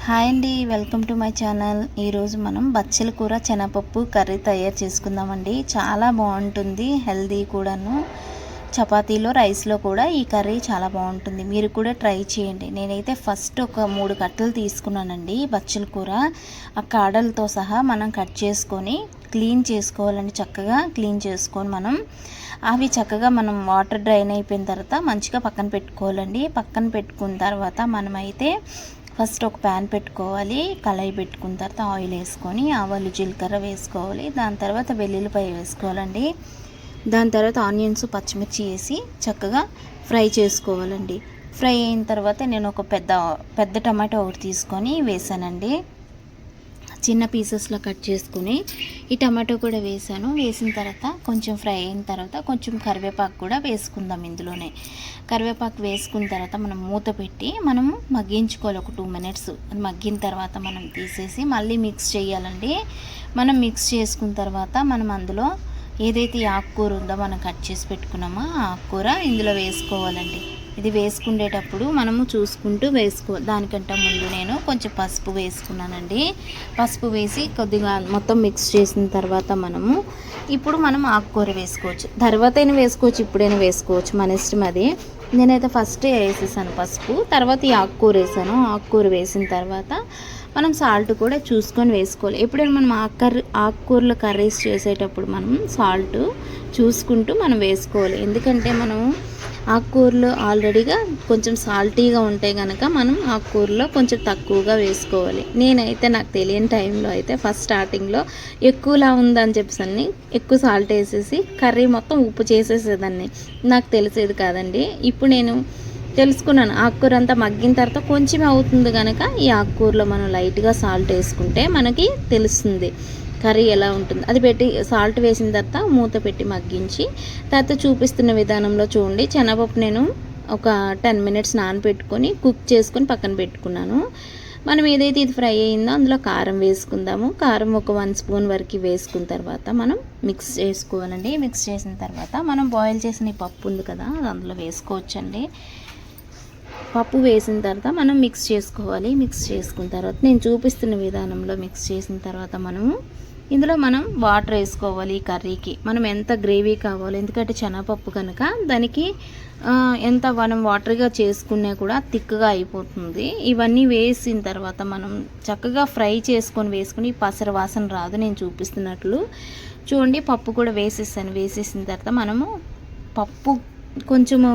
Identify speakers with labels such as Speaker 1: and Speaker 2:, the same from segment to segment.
Speaker 1: Hi అండి, welcome to my channel. ఈరోజు మనం బచ్చల కూర శనగపప్పు కర్రీ తయారు చేసుకుందామండి. చాలా బాగుంటుంది, హెల్దీ కూడాను. చపాతీలో రైస్లో కూడా ఈ కర్రీ చాలా బాగుంటుంది. మీరు కూడా ట్రై చేయండి. నేనైతే ఫస్ట్ ఒక 3 కట్టలు తీసుకున్నానండి బచ్చల కూర. ఆ కాడలతో సహా మనం కట్ చేసుకొని క్లీన్ చేసుకోవాలండి. చక్కగా క్లీన్ చేసుకొని అవి చక్కగా మనం వాటర్ డ్రైన్ అయిపోయిన తర్వాత మంచిగా పక్కన పెట్టుకోవాలండి. పక్కన పెట్టుకున్న తర్వాత మనమైతే ఫస్ట్ ఒక ప్యాన్ పెట్టుకోవాలి. కళాయి పెట్టుకున్న తర్వాత ఆయిల్ వేసుకొని ఆవాలు జీలకర్ర వేసుకోవాలి. దాని తర్వాత వెల్లుల్లిపాయ వేసుకోవాలండి. దాని తర్వాత ఆనియన్స్ పచ్చిమిర్చి వేసి చక్కగా ఫ్రై చేసుకోవాలండి. ఫ్రై అయిన తర్వాత నేను ఒక పెద్ద టమాటో ఒకటి తీసుకొని వేసానండి. చిన్న పీసెస్లో కట్ చేసుకుని ఈ టమాటో కూడా వేసాను. వేసిన తర్వాత కొంచెం ఫ్రై అయిన తర్వాత కొంచెం కరివేపాకు కూడా వేసుకుందాం. ఇందులోనే కరివేపాకు వేసుకున్న తర్వాత మనం మూత పెట్టి మనము మగ్గించుకోవాలి. ఒక 2 మినిట్స్ మగ్గిన తర్వాత మనం తీసేసి మళ్ళీ మిక్స్ చేయాలండి. మనం మిక్స్ చేసుకున్న తర్వాత మనం అందులో ఏదైతే ఆకుకూర ఉందో మనం కట్ చేసి పెట్టుకున్నామో ఆ ఆకుకూర ఇందులో వేసుకోవాలండి. ఇది వేసుకునేటప్పుడు మనము చూసుకుంటూ దానికంటే ముందు నేను కొంచెం పసుపు వేసుకున్నానండి. పసుపు వేసి కొద్దిగా మొత్తం మిక్స్ చేసిన తర్వాత ఇప్పుడు మనం ఆకుకూర వేసుకోవచ్చు. తర్వాతైనా వేసుకోవచ్చు, ఇప్పుడైనా వేసుకోవచ్చు, మన ఇష్టం అది. నేనైతే ఫస్ట్ వేసేసాను పసుపు, తర్వాత ఈ ఆకుకూర వేసాను. ఆకుకూర వేసిన తర్వాత మనం సాల్ట్ కూడా చూసుకొని వేసుకోవాలి. ఎప్పుడైనా మనం ఆకుకూరల కర్రీస్ చేసేటప్పుడు మనం సాల్ట్ చూసుకుంటూ మనం వేసుకోవాలి. ఎందుకంటే మనం ఆకుకూరలు ఆల్రెడీగా కొంచెం సాల్టీగా ఉంటే కనుక మనం ఆకుకూరలో కొంచెం తక్కువగా వేసుకోవాలి. నేనైతే నాకు తెలియని టైంలో అయితే ఫస్ట్ స్టార్టింగ్లో ఎక్కువలా ఉందని చెప్పేసి ఎక్కువ సాల్ట్ వేసేసి కర్రీ మొత్తం ఉప్పు చేసేసేదాన్ని. నాకు తెలిసేది కాదండి. ఇప్పుడు నేను తెలుసుకున్నాను. ఆకుకూర అంతా మగ్గిన తర్వాత కొంచెమే అవుతుంది కనుక ఈ ఆకుకూరలో మనం లైట్గా సాల్ట్ వేసుకుంటే మనకి తెలుస్తుంది కర్రీ ఎలా ఉంటుంది. అది పెట్టి సాల్ట్ వేసిన తర్వాత మూత పెట్టి మగ్గించి తర్వాత చూపిస్తున్న విధానంలో చూడండి. శనగపప్పు నేను ఒక 10 మినిట్స్ నానబెట్టుకొని కుక్ చేసుకొని పక్కన పెట్టుకున్నాను. మనం ఏదైతే ఇది ఫ్రై అయిందో అందులో కారం వేసుకుందాము. కారం ఒక 1 స్పూన్ వరకు వేసుకున్న తర్వాత మనం మిక్స్ చేసుకోవాలండి. మిక్స్ చేసిన తర్వాత మనం బాయిల్ చేసిన ఈ పప్పు ఉంది కదా, అది అందులో వేసుకోవచ్చండి. పప్పు వేసిన తర్వాత మనం మిక్స్ చేసుకోవాలి. మిక్స్ చేసుకున్న తర్వాత నేను చూపిస్తున్న విధానంలో మిక్స్ చేసిన తర్వాత ఇందులో మనం వాటర్ వేసుకోవాలి. ఈ కర్రీకి మనం ఎంత గ్రేవీ కావాలో, ఎందుకంటే శనగపప్పు కనుక దానికి ఎంత మనం వాటర్గా చేసుకున్నా కూడా థిక్గా అయిపోతుంది. ఇవన్నీ వేసిన తర్వాత మనం చక్కగా ఫ్రై వేసుకొని పసర వాసన రాదు. నేను చూపిస్తున్నట్లు చూడండి. పప్పు కూడా వేసేసాను. వేసేసిన తర్వాత పప్పు కొంచెము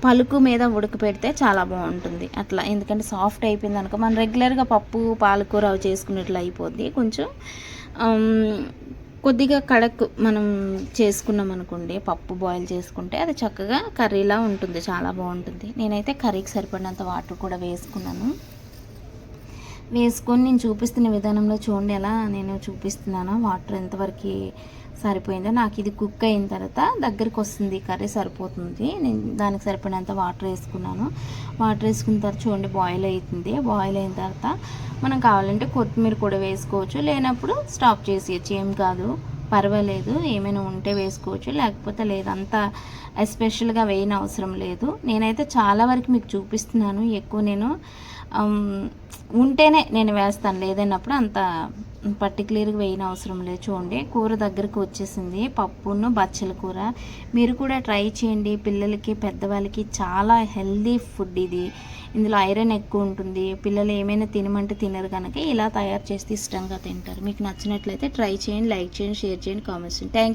Speaker 1: పలుకు మీద ఉడకపెడితే చాలా బాగుంటుంది అట్లా. ఎందుకంటే సాఫ్ట్ అయిపోయింది అనుకో మనం రెగ్యులర్గా పప్పు పాలకూర అవి చేసుకున్నట్లు అయిపోద్ది. కొంచెం కొద్దిగా కడక్ మనం చేసుకున్నాం అనుకోండి, పప్పు బాయిల్ చేసుకుంటే అది చక్కగా కర్రీలా ఉంటుంది, చాలా బాగుంటుంది. నేనైతే కర్రీకి సరిపడినంత వాటర్ కూడా వేసుకున్నాను. వేసుకొని నేను చూపిస్తున్న విధానంలో చూడండి ఎలా నేను చూపిస్తున్నాను. వాటర్ ఎంతవరకు సరిపోయిందో నాకు ఇది కుక్ అయిన తర్వాత దగ్గరికి వస్తుంది, కర్రీ సరిపోతుంది. నేను దానికి సరిపడినంత వాటర్ వేసుకున్నాను. వాటర్ వేసుకున్న తర్వాత చూడండి బాయిల్ అవుతుంది. బాయిల్ అయిన తర్వాత మనం కావాలంటే కొత్తిమీర కూడా వేసుకోవచ్చు, లేనప్పుడు స్టాప్ చేసేయచ్చు, ఏం కాదు, పర్వాలేదు. ఏమైనా ఉంటే వేసుకోవచ్చు, లేకపోతే లేదు. అంత ఎస్పెషల్గా వేయని అవసరం లేదు. నేనైతే చాలా వరకు మీకు చూపిస్తున్నాను. ఎక్కువ నేను ఉంటేనే నేను వేస్తాను, లేదన్నప్పుడు అంత పర్టికులర్గా వేయని అవసరం లేదు. చూడండి కూర దగ్గరకు వచ్చేసింది, పప్పును బచ్చల కూర. మీరు కూడా ట్రై చేయండి. పిల్లలకి పెద్దవాళ్ళకి చాలా హెల్దీ ఫుడ్ ఇది. ఇందులో ఐరన్ ఎక్కువ ఉంటుంది. పిల్లలు ఏమైనా తినమంటే తినరు కనుక ఇలా తయారు చేస్తే ఇష్టంగా తింటారు. మీకు నచ్చినట్లయితే ట్రై చేయండి, లైక్ చేయండి, షేర్ చేయండి, కామెంట్స్ చేయండి. థ్యాంక్